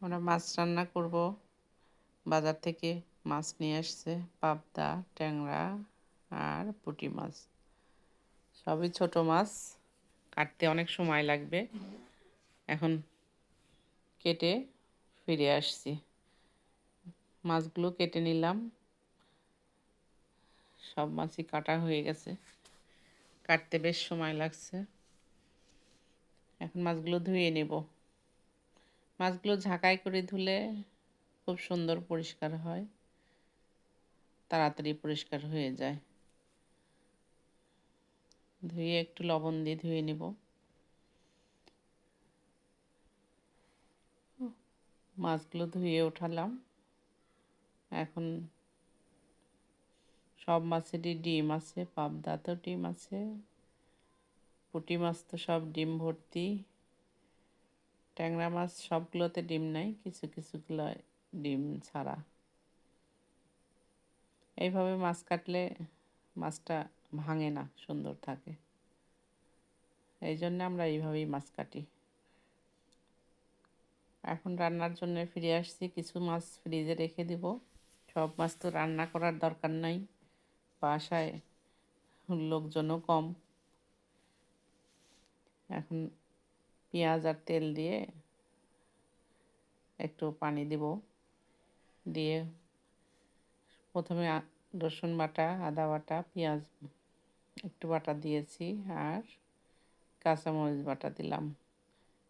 আমরা মাছ রান্না করব। বাজার থেকে মাছ নিয়ে আসছে, পাবদা, ট্যাংরা আর পুঁটি মাছ। সবই ছোট মাছ, কাটতে অনেক সময় লাগবে। এখন কেটে ফিরে আসছি। মাছগুলো কেটে নিলাম, সব মাছই কাটা হয়ে গেছে। কাটতে বেশ সময় লাগছে। এখন মাছগুলো ধুয়ে নেব। মাছগুলো ঝাঁকাই করে ধুলে খুব সুন্দর পরিষ্কার হয়, তাড়াতাড়ি পরিষ্কার হয়ে যায়। ধুয়ে একটু লবণ দিয়ে ধুয়ে নেব। মাছগুলো ধুয়ে উঠালাম। এখন সব মাছেরই ডিম আছে, পাবদাতেও ডিম আছে, পুঁটি মাছ তো সব ডিম ভর্তি। ট্যাংরা মাছ সবগুলোতে ডিম নাই, কিছু কিছুগুলো ডিম ছাড়া। এইভাবে মাছ কাটলে মাছটা ভাঙে না, সুন্দর থাকে। এই জন্য আমরা এইভাবেই মাছ কাটি। এখন রান্নার জন্য ফিরে আসছি। কিছু মাছ ফ্রিজে রেখে দিব। সব মাছ তো রান্না করার দরকার নাই, বাসায় লোকজনও কম। এখন পেঁয়াজ আর তেল দিয়ে একটু পানি দিব। দিয়ে প্রথমে রসুন বাটা, আদা বাটা, পেঁয়াজ একটু বাটা দিয়েছি, আর কাঁচামরিচ বাটা দিলাম।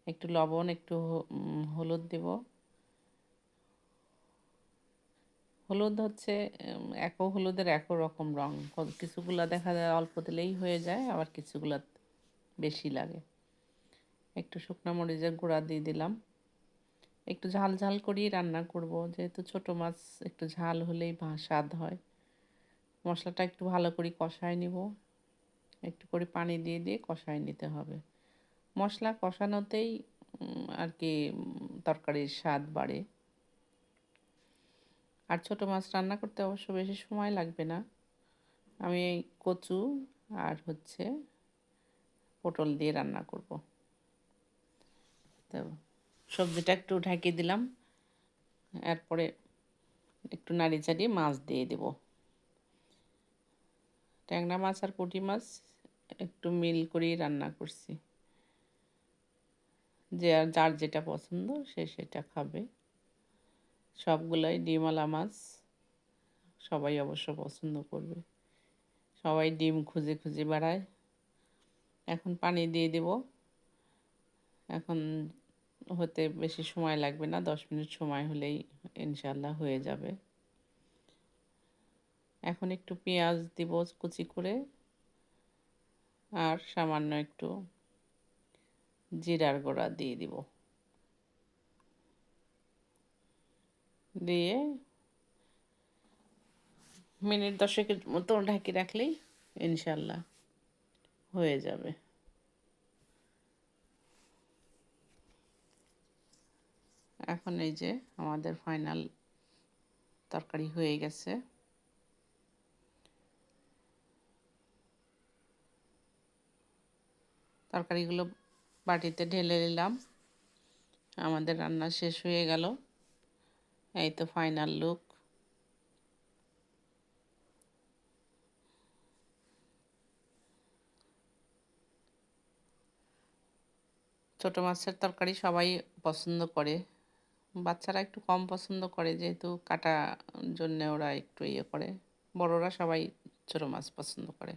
একটু লবণ, একটু হলুদ দিব। হলুদ হচ্ছে একো হলুদের একো রকম রং। কিছুগুলা দেখা যায় অল্প দিলেই হয়ে যায়, আবার কিছুগুলা বেশি লাগে। একটু শুকনো মরিচের গুঁড়া দিয়ে দিলাম। একটু ঝাল ঝাল করেই রান্না করব, যেহেতু ছোট মাছ একটু ঝাল হলেই স্বাদ হয়। মশলাটা একটু ভালো করে কষায় নিব। একটু করে পানি দিয়ে দিয়ে কষায় নিতে হবে। মশলা কষানোতেই আর কি তরকারির স্বাদ বাড়ে। আর ছোট মাছ রান্না করতে অবশ্য বেশি সময় লাগবে না। আমি এই কচু আর পটল দিয়ে রান্না করব। তো সবজিটা একটু ঢেকে দিলাম, এরপরে একটু নাড়ি চাড়িয়ে মাছ দিয়ে দেব। ট্যাংরা মাছ আর পুঁটি মাছ একটু মিল করেই রান্না করছি। যে আর যার যেটা পছন্দ সে সেটা খাবে। সবগুলাই ডিমওয়ালা মাছ, সবাই অবশ্য পছন্দ করবে। সবাই ডিম খুঁজে খুঁজে বেড়ায়। এখন পানি দিয়ে দেব। এখন হতে বেশি সময় লাগবে না, 10 মিনিট সময় হলেই ইনশাল্লাহ হয়ে যাবে। এখন একটু পেঁয়াজ দিব কুচি করে, আর সামান্য একটু জিরার গুঁড়া দিয়ে দিব। দিয়ে মিনিট 10-এর মতো ঢাকি রাখলেই ইনশাল্লাহ হয়ে যাবে। এখন এই যে আমাদের ফাইনাল তরকারি হয়ে গেছে। তরকারিগুলো বাটিতে ঢেলে নিলাম। আমাদের রান্না শেষ হয়ে গেল। এই তো ফাইনাল লুক। ছোট মাছের তরকারি সবাই পছন্দ করে। বাচ্চারা একটু কম পছন্দ করে, যেহেতু কাটা জন্যে ওরা একটু ইয়ে করে। বড়রা সবাই ছোট মাছ পছন্দ করে।